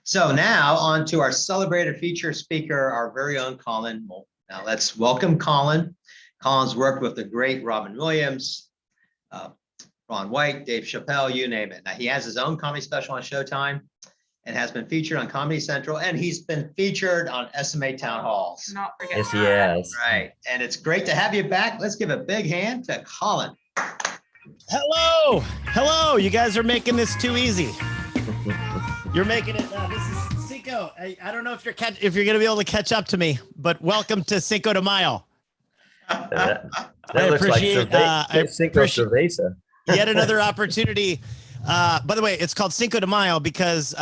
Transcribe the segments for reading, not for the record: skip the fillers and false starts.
So now on to our celebrated feature speaker, our very own Collin Moulton. Now let's welcome Collin. Collin's worked with the great Robin Williams, Ron White, Dave Chappelle, you name it. Now he has his own comedy special on Showtime and has been featured on Comedy Central, and he's been featured on SMA Town Halls. Not forget Yes, that. yes. Right, and it's great to have you back. Let's give a big hand to Collin. Hello. You guys are making this too easy. You're making it. This is Cinco. I don't know if you're going to be able to catch up to me, but welcome to Cinco de Mayo. That I looks appreciate. like Cinco Cerveza. Yet another opportunity. By the way, it's called Cinco de Mayo because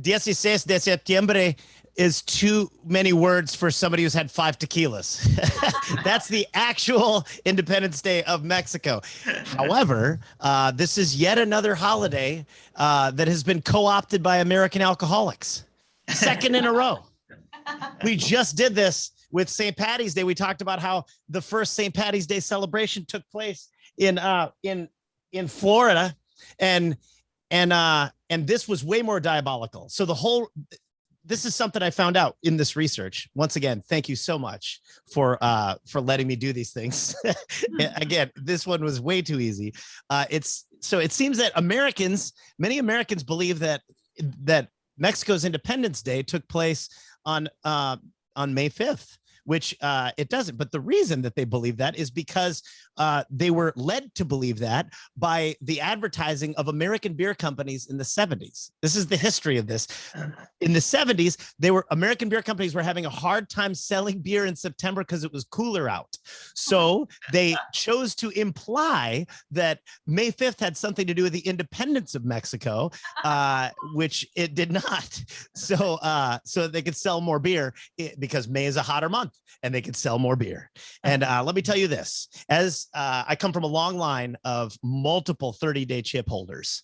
16 de septiembre is too many words for somebody who's had 5 tequilas. That's the actual Independence Day of Mexico. However, this is yet another holiday that has been co-opted by American alcoholics. Second in a row. We just did this with St. Patty's Day. We talked about how the first St. Patty's Day celebration took place in Florida, and this was way more diabolical. So this is something I found out in this research. Once again, thank you so much for letting me do these things. Again, this one was way too easy. It seems that many Americans believe that Mexico's Independence Day took place on May 5th, which it doesn't. But the reason that they believe that is because they were led to believe that by the advertising of American beer companies in the 70s. This is the history of this. In the 70s, American beer companies were having a hard time selling beer in September because it was cooler out. So they chose to imply that May 5th had something to do with the independence of Mexico, which it did not. So they could sell more beer because May is a hotter month and they could sell more beer. And let me tell you this, as I come from a long line of multiple 30-day chip holders.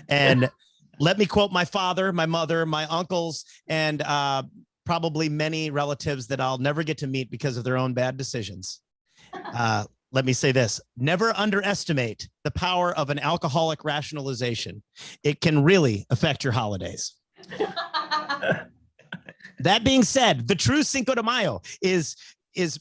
And let me quote my father, my mother, my uncles, and probably many relatives that I'll never get to meet because of their own bad decisions. Let me say this: never underestimate the power of an alcoholic rationalization. It can really affect your holidays. That being said, the true Cinco de Mayo is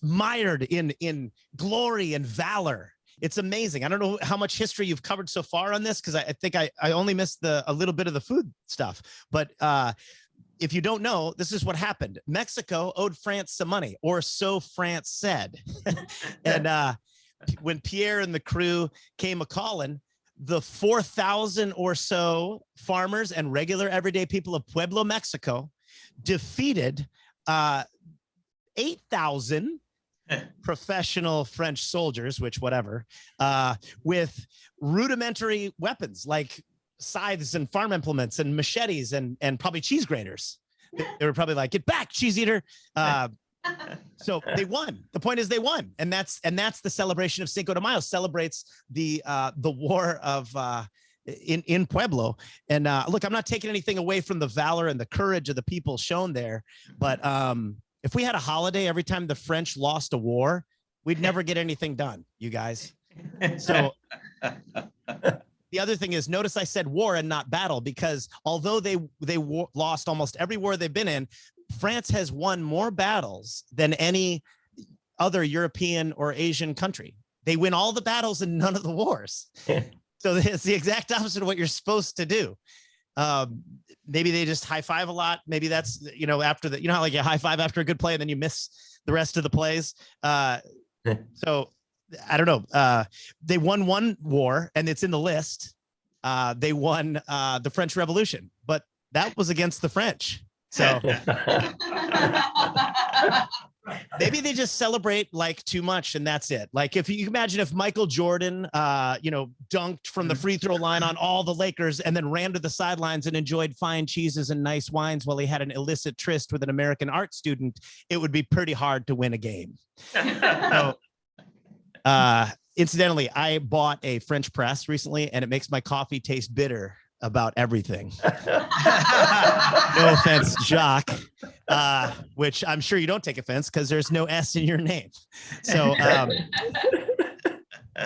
mired in glory and valor. It's amazing. I don't know how much history you've covered so far on this, because I think I only missed a little bit of the food stuff. But if you don't know, this is what happened. Mexico owed France some money, or so France said. And when Pierre and the crew came a-calling, the 4,000 or so farmers and regular everyday people of Pueblo, Mexico, defeated 8,000 professional French soldiers, which whatever, with rudimentary weapons like scythes and farm implements and machetes and probably cheese graters. They were probably like, "Get back, cheese eater." So they won. The point is they won, and that's the celebration of Cinco de Mayo. Celebrates the war of in Pueblo. And look, I'm not taking anything away from the valor and the courage of the people shown there, but if we had a holiday every time the French lost a war, we'd never get anything done, you guys. So the other thing is, notice I said war and not battle, because although they lost almost every war they've been in, France has won more battles than any other European or Asian country. They win all the battles and none of the wars. So it's the exact opposite of what you're supposed to do. Maybe they just high five a lot. Maybe that's, after the, how like you high five after a good play and then you miss the rest of the plays. So I don't know. They won one war and it's in the list. They won the French Revolution, but that was against the French. So maybe they just celebrate like too much and that's it. Like if you imagine if Michael Jordan, dunked from the free throw line on all the Lakers and then ran to the sidelines and enjoyed fine cheeses and nice wines while he had an illicit tryst with an American art student, it would be pretty hard to win a game. So, incidentally, I bought a French press recently and it makes my coffee taste bitter about everything. No offense, Jacques, which I'm sure you don't take offense because there's no S in your name. So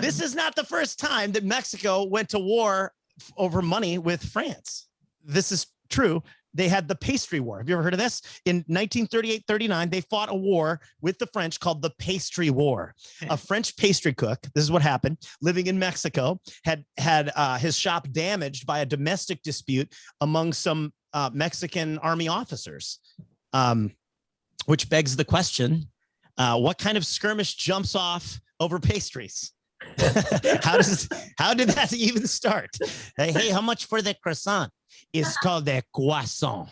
this is not the first time that Mexico went to war over money with France. This is true they had the pastry war. Have you ever heard of this? In 1938-39, they fought a war with the French called the Pastry War. A French pastry cook, this is what happened, living in Mexico, had his shop damaged by a domestic dispute among some Mexican army officers, which begs the question, what kind of skirmish jumps off over pastries? How did that even start? Hey, how much for the croissant? It's called the croissant.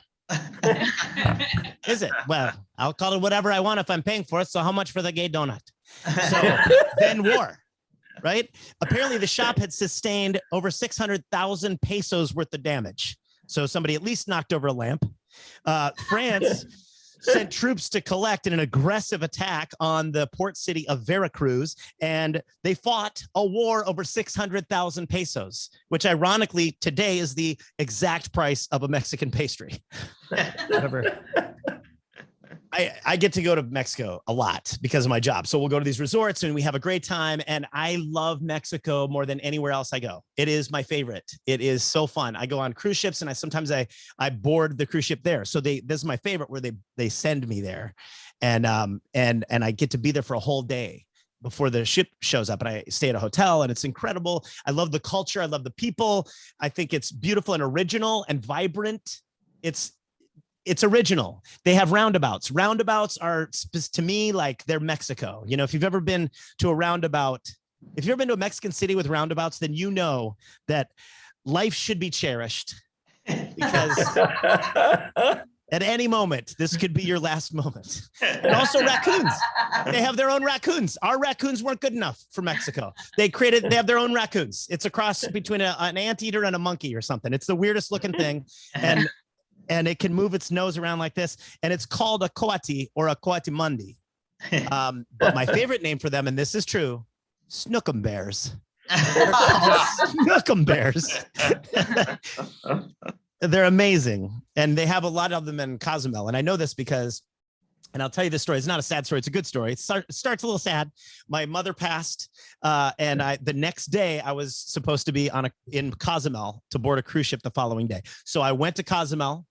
Is it? Well, I'll call it whatever I want if I'm paying for it. So how much for the gay donut? So then war, right? Apparently the shop had sustained over 600,000 pesos worth of damage. So somebody at least knocked over a lamp. France sent troops to collect in an aggressive attack on the port city of Veracruz, and they fought a war over 600,000 pesos, which ironically today is the exact price of a Mexican pastry. Whatever. I get to go to Mexico a lot because of my job. So we'll go to these resorts and we have a great time. And I love Mexico more than anywhere else I go. It is my favorite. It is so fun. I go on cruise ships and sometimes I board the cruise ship there. So this is my favorite where they send me there. And I get to be there for a whole day before the ship shows up, and I stay at a hotel, and it's incredible. I love the culture. I love the people. I think it's beautiful and original and vibrant. It's original. They have roundabouts. Roundabouts are, to me, like they're Mexico. You know, if you've ever been to a roundabout, if you've ever been to a Mexican city with roundabouts, then you know that life should be cherished because at any moment, this could be your last moment. And also raccoons. They have their own raccoons. Our raccoons weren't good enough for Mexico. They have their own raccoons. It's a cross between an anteater and a monkey or something. It's the weirdest looking thing. And it can move its nose around like this. And it's called a coati or a coatimundi. But my favorite name for them, and this is true, Snookum Bears. Snookum Bears. They're amazing. And they have a lot of them in Cozumel. And I know this because, and I'll tell you this story. It's not a sad story. It's a good story. It starts a little sad. My mother passed. And the next day I was supposed to be in Cozumel to board a cruise ship the following day. So I went to Cozumel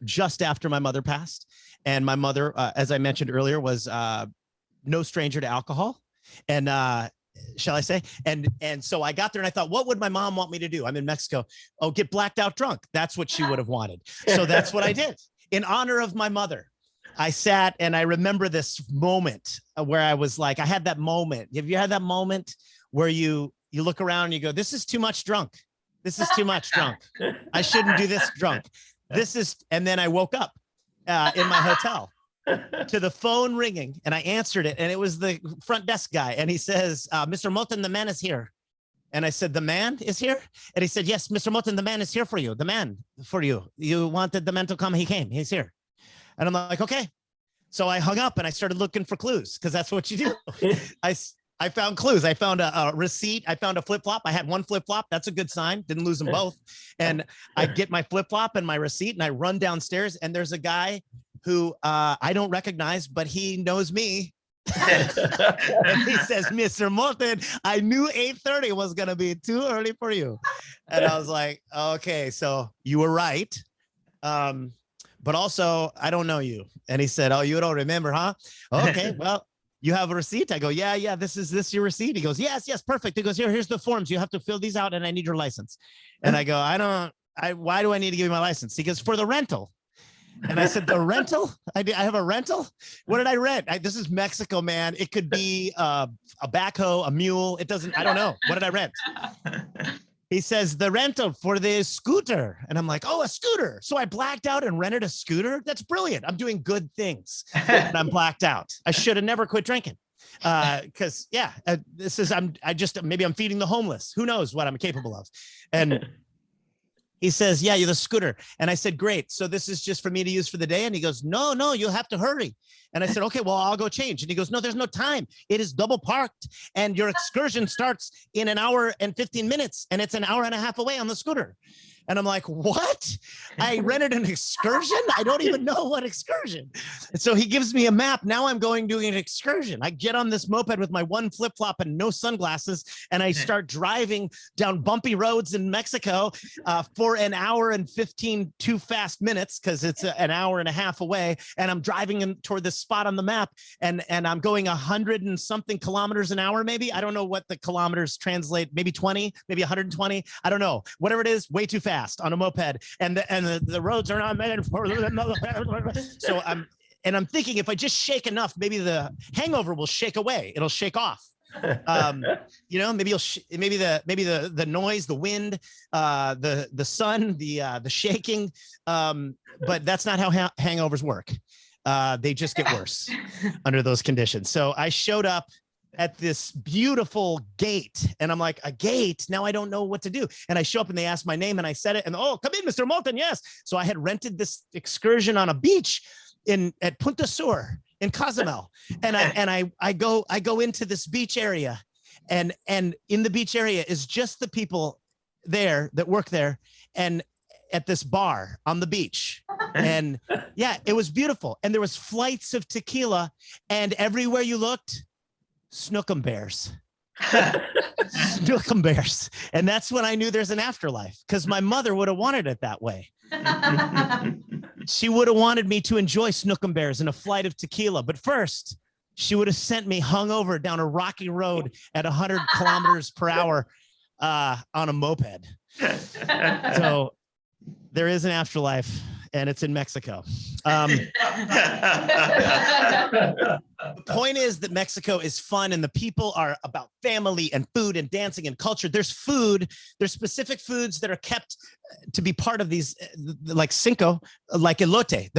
just after my mother passed. And my mother, as I mentioned earlier, was no stranger to alcohol. And shall I say? And so I got there and I thought, what would my mom want me to do? I'm in Mexico. Oh, get blacked out drunk. That's what she would have wanted. So that's what I did. In honor of my mother, I sat and I remember this moment where I was like, I had that moment. Have you had that moment where you look around and you go, this is too much drunk. This is too much drunk. I shouldn't do this drunk. And then I woke up in my hotel to the phone ringing, and I answered it, and it was the front desk guy, and he says, Mr. Moulton, the man is here. And I said, the man is here? And he said, yes, Mr. Moulton, the man is here for you. The man for you. You wanted the man to come. He came. He's here. And I'm like, okay. So I hung up and I started looking for clues because that's what you do. I found clues. I found a receipt. I found a flip-flop. I had one flip-flop. That's a good sign. Didn't lose them both. And I get my flip-flop and my receipt and I run downstairs and there's a guy who I don't recognize, but he knows me. And he says, Mr. Moulton, I knew 8:30 was going to be too early for you. And I was like, okay, so you were right. But also, I don't know you. And he said, oh, you don't remember, huh? Okay, well, you have a receipt? I go, yeah, this is your receipt. He goes, yes, perfect. He goes, here's the forms. You have to fill these out and I need your license. And I go, why do I need to give you my license? He goes, for the rental. And I said, the rental? I have a rental? What did I rent? This is Mexico, man. It could be a backhoe, a mule. I don't know. What did I rent? He says, the rental for the scooter. And I'm like, oh, a scooter. So I blacked out and rented a scooter. That's brilliant. I'm doing good things. And I'm blacked out. I should have never quit drinking. Because maybe I'm feeding the homeless. Who knows what I'm capable of. And he says, yeah, you're the scooter. And I said, great. So this is just for me to use for the day. And he goes, no, you'll have to hurry. And I said, okay, well, I'll go change. And he goes, no, there's no time. It is double parked. And your excursion starts in an hour and 15 minutes. And it's an hour and a half away on the scooter. And I'm like, what? I rented an excursion? I don't even know what excursion. And so he gives me a map. Now I'm going doing an excursion. I get on this moped with my one flip-flop and no sunglasses, and I start driving down bumpy roads in Mexico for an hour and 15 too fast minutes, because it's an hour and a half away. And I'm driving toward this spot on the map, and I'm going 100 and something kilometers an hour, maybe. I don't know what the kilometers translate, maybe 20, maybe 120. I don't know. Whatever it is, way too fast on a moped. And the roads are not made for so I'm thinking, if I just shake enough, maybe the hangover will shake away. It'll shake off. You know, maybe the noise, the wind, the sun, the shaking. But that's not how hangovers work. They just get worse under those conditions. So I showed up at this beautiful gate, and I'm like, a gate? Now I don't know what to do. And I show up and they ask my name, and I said it, and oh, come in, Mr. Moulton. Yes. So I had rented this excursion on a beach at Punta Sur in Cozumel. And I go into this beach area, and in the beach area is just the people there that work there, and at this bar on the beach. And yeah, it was beautiful. And there was flights of tequila, and everywhere you looked, snookum bears. Snookum bears. And that's when I knew there's an afterlife, because my mother would have wanted it that way. She would have wanted me to enjoy snookum bears and a flight of tequila. But first, she would have sent me hungover down a rocky road at 100 kilometers per hour on a moped. So there is an afterlife, and it's in Mexico. The point is that Mexico is fun, and the people are about family and food and dancing and culture. There's food. There's specific foods that are kept to be part of these, like Cinco, like elote.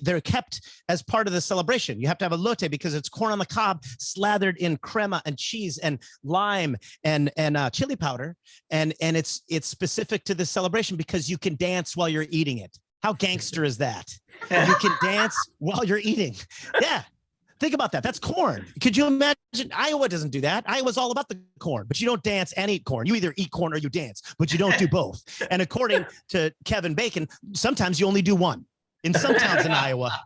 They're kept as part of the celebration. You have to have elote because it's corn on the cob slathered in crema and cheese and lime and chili powder, and it's specific to the celebration because you can dance while you're eating it. How gangster is that? You can dance while you're eating. Yeah. Think about that. That's corn. Could you imagine? Iowa doesn't do that. Iowa's all about the corn, but you don't dance and eat corn. You either eat corn or you dance, but you don't do both. And according to Kevin Bacon, sometimes you only do one. In some towns in Iowa,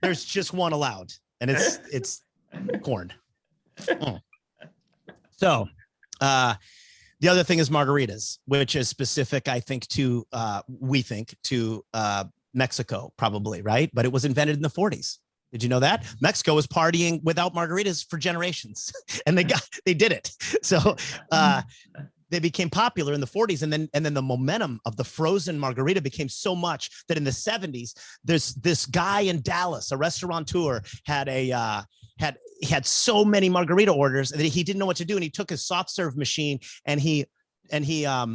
there's just one allowed, and it's corn. So, the other thing is margaritas, which is specific, I think, to Mexico, probably, right? But it was invented in the 40s. Did you know that? Mexico was partying without margaritas for generations, and they did it. So they became popular in the 40s, and then the momentum of the frozen margarita became so much that in the 70s, there's this guy in Dallas, a restaurateur, had so many margarita orders that he didn't know what to do, and he took his soft serve machine and he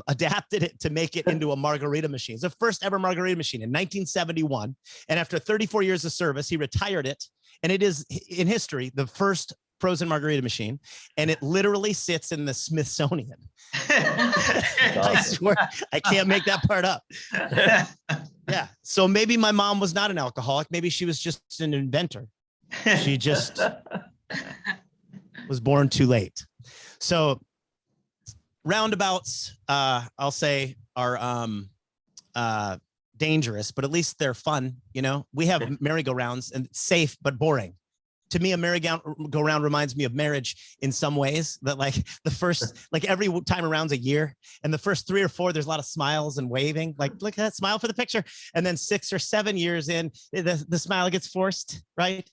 adapted it to make it into a margarita machine. It's the first ever margarita machine in 1971. And after 34 years of service, he retired it. And it is, in history, the first frozen margarita machine. And it literally sits in the Smithsonian. I swear, I can't make that part up. Yeah. So maybe my mom was not an alcoholic. Maybe she was just an inventor. She just was born too late. So roundabouts, I'll say, are dangerous, but at least they're fun. You know, we have merry-go-rounds, and it's safe but boring. To me, a merry-go-round reminds me of marriage in some ways. That like the first, like every time around's a year, and the first 3 or 4, there's a lot of smiles and waving. Like, look at that, smile for the picture. And then 6 or 7 years in, the smile gets forced, right?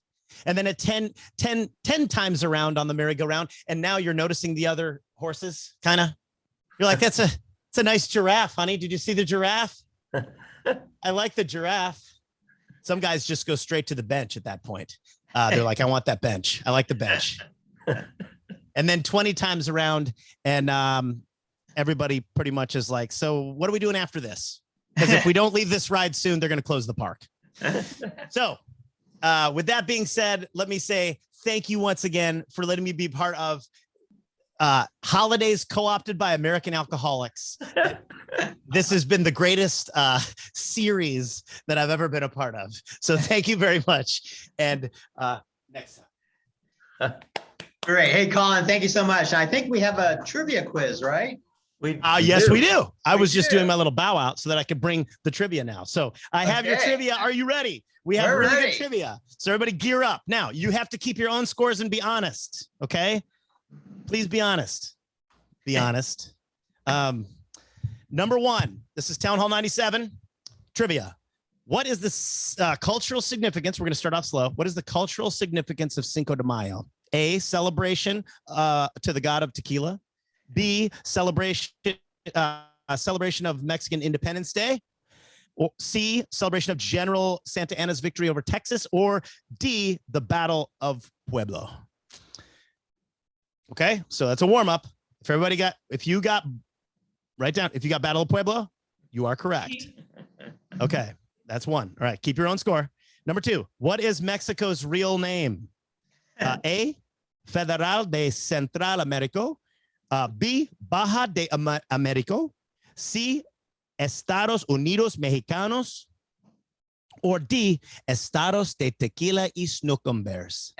And then at 10 times around on the merry-go-round, and now you're noticing the other horses, kind of. You're like, it's a nice giraffe, honey. Did you see the giraffe? I like the giraffe. Some guys just go straight to the bench at that point. They're like, I want that bench. I like the bench. And then 20 times around, and everybody pretty much is like, so what are we doing after this? Because if we don't leave this ride soon, they're going to close the park. So with that being said, let me say thank you once again for letting me be part of holidays co-opted by American alcoholics. This has been the greatest series that I've ever been a part of. So thank you very much. And next time. Great. Hey, Collin, thank you so much. I think we have a trivia quiz, right? Yes, we do. I We was just do. doing my little bow out so that I could bring the trivia now. So I have your Okay. trivia. Are you ready? We have We're really ready. good trivia. So everybody gear up. Now you have to keep your own scores and be honest. Okay. Please be honest. Be honest. Number one, this is Town Hall 97 trivia. What is the cultural significance? We're going to start off slow. What is the cultural significance of Cinco de Mayo? A, celebration to the god of tequila. B, celebration of Mexican Independence Day. Or C, celebration of General Santa Anna's victory over Texas. Or D, the Battle of Pueblo. Okay, so that's a warm up. If you got Battle of Pueblo, you are correct. Okay, that's one. All right, keep your own score. Number two, what is Mexico's real name? A, Federal de Central Americo. B, Baja de Americo. C, Estados Unidos Mexicanos. Or D, Estados de Tequila y Snookumbears.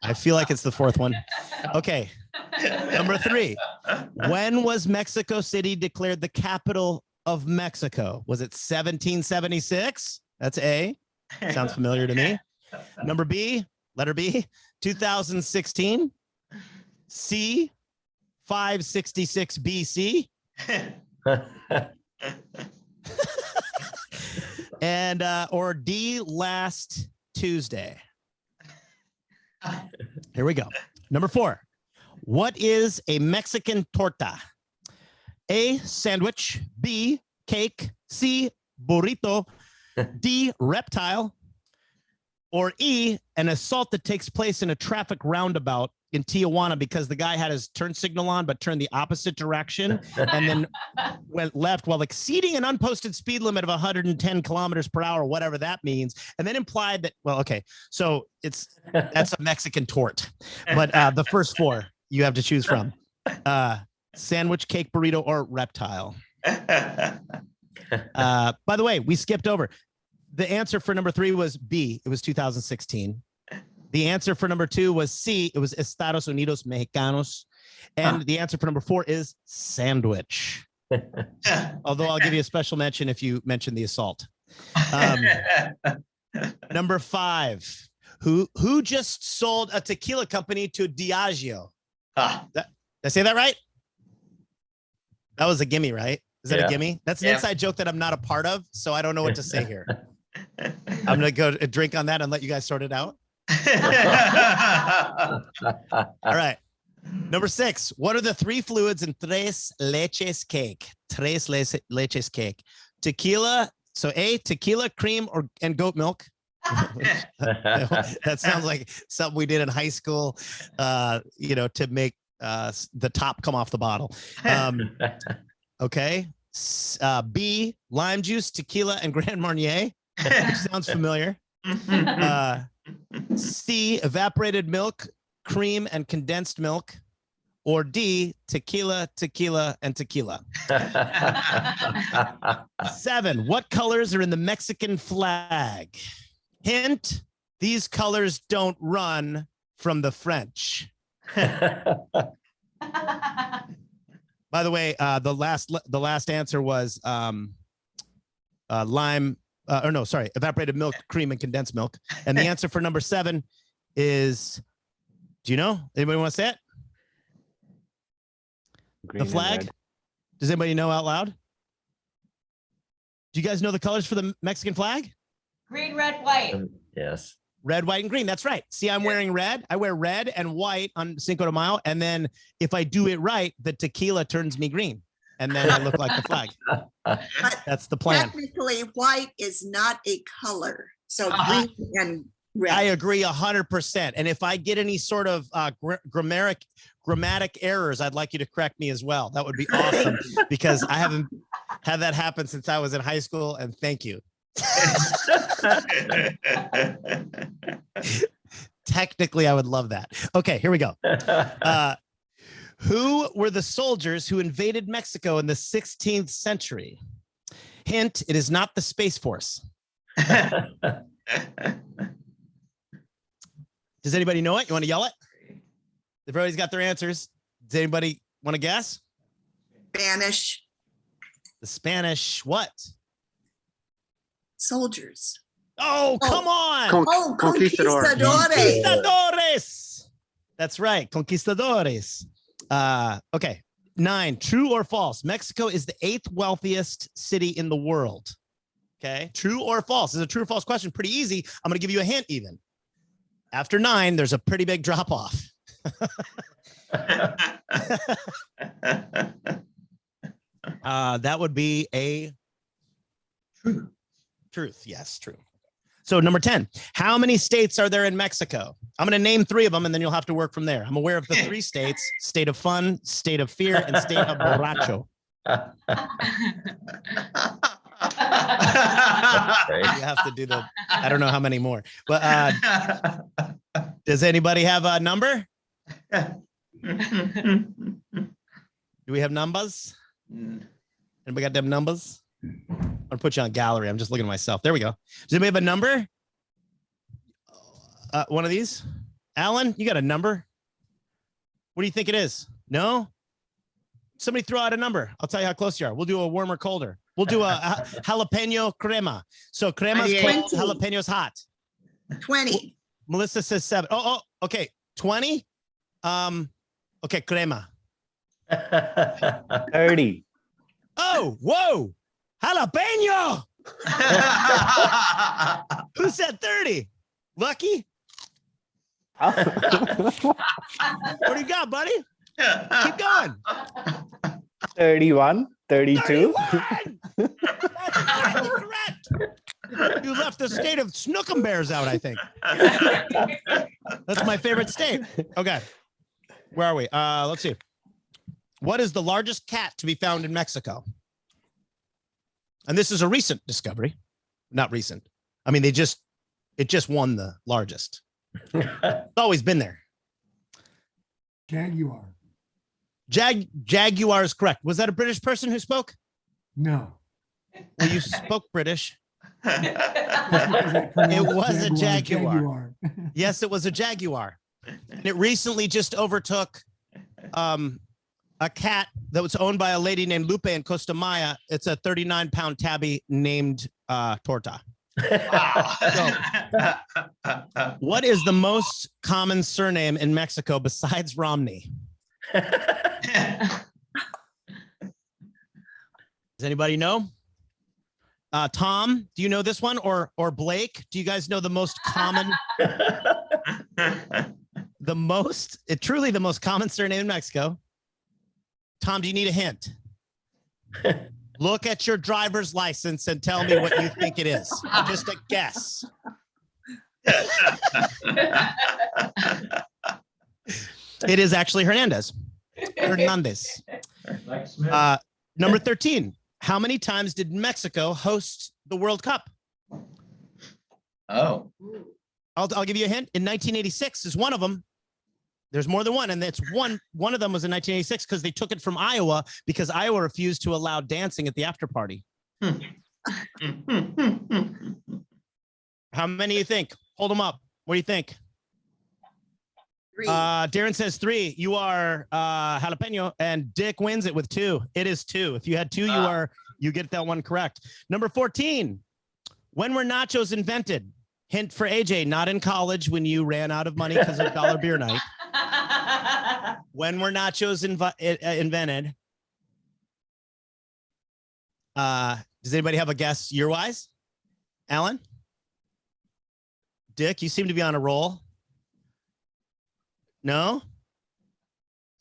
I feel like it's the fourth one. Okay. Number three, when was Mexico City declared the capital of Mexico? Was it 1776? That's A. Sounds familiar to me. Number B, letter B, 2016. C, 566 BC. And or D, last Tuesday. Here we go. Number four. What is a Mexican torta? A, sandwich. B, cake. C, burrito. D, reptile. Or E, an assault that takes place in a traffic roundabout in Tijuana because the guy had his turn signal on but turned the opposite direction and then went left while exceeding an unposted speed limit of 110 kilometers per hour, whatever that means, and then implied that, well, okay, so that's a Mexican tort. But the first four you have to choose from. Sandwich, cake, burrito, or reptile. By the way, we skipped over. The answer for number three was B. It was 2016. The answer for number two was C. It was Estados Unidos Mexicanos. And the answer for number four is sandwich. Although I'll give you a special mention if you mention the assault. Number five, who just sold a tequila company to Diageo? Did I say that right? That was a gimme, right? Is that a gimme? That's an inside joke that I'm not a part of, so I don't know what to say here. I'm going to go drink on that and let you guys sort it out. All right. Number six. What are the three fluids in tres leches cake? Tres leches cake. Tequila. So A, tequila, cream, and goat milk. That sounds like something we did in high school, to make the top come off the bottle. Okay. B, lime juice, tequila, and Grand Marnier, which sounds familiar. C, evaporated milk, cream, and condensed milk. Or D, tequila, and tequila. 7, what colors are in the Mexican flag? Hint, these colors don't run from the French. By the way, the last answer was evaporated milk, cream, and condensed milk. And the answer for number 7 is, do you know? Anybody want to say it? Green the flag? Does anybody know out loud? Do you guys know the colors for the Mexican flag? Green, red, white. Yes. Red, white, and green. That's right. See, I'm wearing red. I wear red and white on Cinco de Mayo. And then if I do it right, the tequila turns me green. And then I look like the flag. That's the plan. Technically, white is not a color. So green and red. I agree 100%. And if I get any sort of grammatic errors, I'd like you to correct me as well. That would be awesome because I haven't had that happen since I was in high school. And thank you. Technically, I would love that. Okay, here we go. Who were the soldiers who invaded Mexico in the 16th century? Hint, it is not the Space Force. Does anybody know it? You want to yell it? Everybody's got their answers. Does anybody want to guess? Spanish The Spanish what? soldiers. Oh, come on. Oh, Conquistador. conquistadores. Conquistadores. That's right. Conquistadores. Okay. 9. True or false? Mexico is the 8th wealthiest city in the world. Okay. True or false? This is a true or false question. Pretty easy. I'm going to give you a hint even. After 9, there's a pretty big drop off. That would be a truth. Yes, true. So number 10, how many states are there in Mexico? I'm going to name 3 of them and then you'll have to work from there. I'm aware of the 3 states: state of fun, state of fear, and state of borracho. You have to do the, I don't know how many more, but does anybody have a number? Do we have numbers? Anybody got them numbers? I'm gonna put you on gallery. I'm just looking at myself. There we go. Does anybody have a number? One of these? Alan, you got a number? What do you think it is? No? Somebody throw out a number. I'll tell you how close you are. We'll do a warmer, colder. We'll do a jalapeno crema. So crema's cold, 20. jalapeno's hot. 20. Melissa says 7. Oh, okay. 20. Okay, crema. 30. Oh, whoa. Jalapeno. Who said 30? Lucky? What do you got, buddy? Keep going. 31, 32. 31! That's exactly correct. You left the state of Snookum Bears out, I think. That's my favorite state. Okay. Where are we? Let's see. What is the largest cat to be found in Mexico? And this is a recent discovery. Not recent. I mean, it just won the largest. It's always been there. Jaguar. Jaguar is correct. Was that a British person who spoke? No. Well, you spoke British. It was a Jaguar. Yes, it was a Jaguar. And it recently just overtook a cat that was owned by a lady named Lupe in Costa Maya. It's a 39-pound tabby named Torta. So, what is the most common surname in Mexico besides Romney? Does anybody know? Tom, do you know this one? Or Blake, do you guys know the most common? Truly the most common surname in Mexico. Tom, do you need a hint? Look at your driver's license and tell me what you think it is. Just a guess. It is actually Hernandez. Number 13. How many times did Mexico host the World Cup? Oh, I'll give you a hint. In 1986 is one of them. There's more than one, and it's one of them was in 1986 because they took it from Iowa because Iowa refused to allow dancing at the after party. How many do you think? Hold them up. What do you think? 3. Darren says 3. You are jalapeno, and Dick wins it with 2. It is 2. If you had 2, you get that one correct. Number 14. When were nachos invented? Hint for AJ, not in college when you ran out of money because of dollar beer night. When were nachos invented? Does anybody have a guess year-wise? Alan? Dick, you seem to be on a roll. No?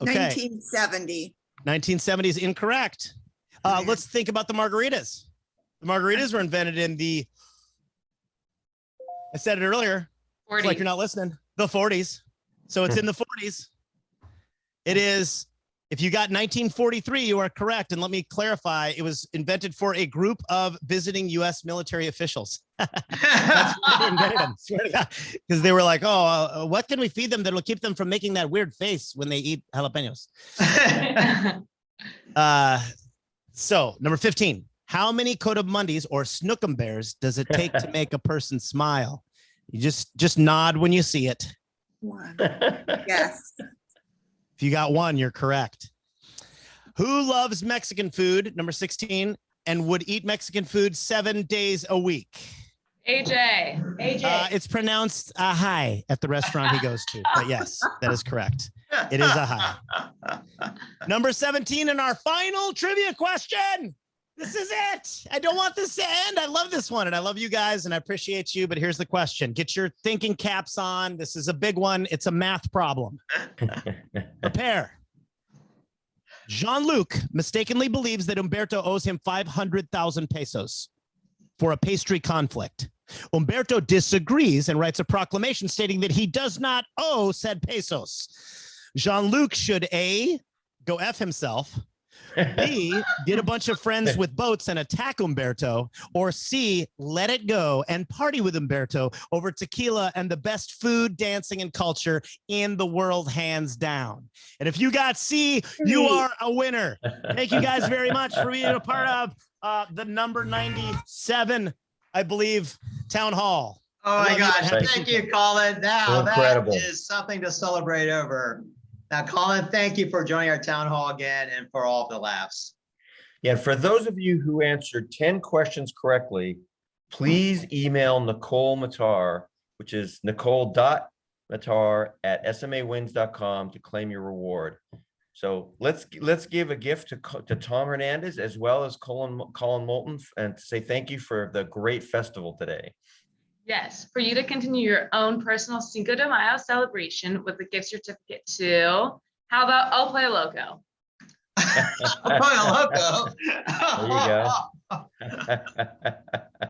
Okay. 1970. 1970 is incorrect. Let's think about the margaritas. The margaritas were invented in the, I said it earlier. It's like you're not listening. The 40s. So it's in the 40s. It is, if you got 1943, you are correct. And let me clarify, it was invented for a group of visiting U.S. military officials. That's why they invented them, swear to God. Because they were like, oh, what can we feed them that'll keep them from making that weird face when they eat jalapenos? So number 15, how many coatabundis or snookum bears does it take to make a person smile? You just nod when you see it. 1. Yes. If you got one, you're correct. Who loves Mexican food? Number 16, and would eat Mexican food 7 days a week. AJ. It's pronounced ahai at the restaurant he goes to. But yes, that is correct. It is ahai. Number 17 and our final trivia question. This is it. I don't want this to end. I love this one and I love you guys and I appreciate you. But here's the question. Get your thinking caps on. This is a big one. It's a math problem. Prepare. Jean-Luc mistakenly believes that Umberto owes him 500,000 pesos for a pastry conflict. Umberto disagrees and writes a proclamation stating that he does not owe said pesos. Jean-Luc should A, go F himself, B, get a bunch of friends with boats and attack Umberto, or C, let it go and party with Umberto over tequila and the best food, dancing, and culture in the world, hands down. And if you got C, you are a winner. Thank you guys very much for being a part of the number 97, I believe, town hall. Oh my gosh, Thank thank you, Collin. Now Incredible. that is something to celebrate over. Now, Collin, thank you for joining our town hall again and for all of the laughs. Yeah, for those of you who answered 10 questions correctly, please email Nicole Matar, which is nicole.matar@smawins.com to claim your reward. So let's give a gift to Tom Hernandez as well as Collin Moulton and say thank you for the great festival today. Yes, for you to continue your own personal Cinco de Mayo celebration with a gift certificate to, how about El Play Loco? Oh, loco. There you go.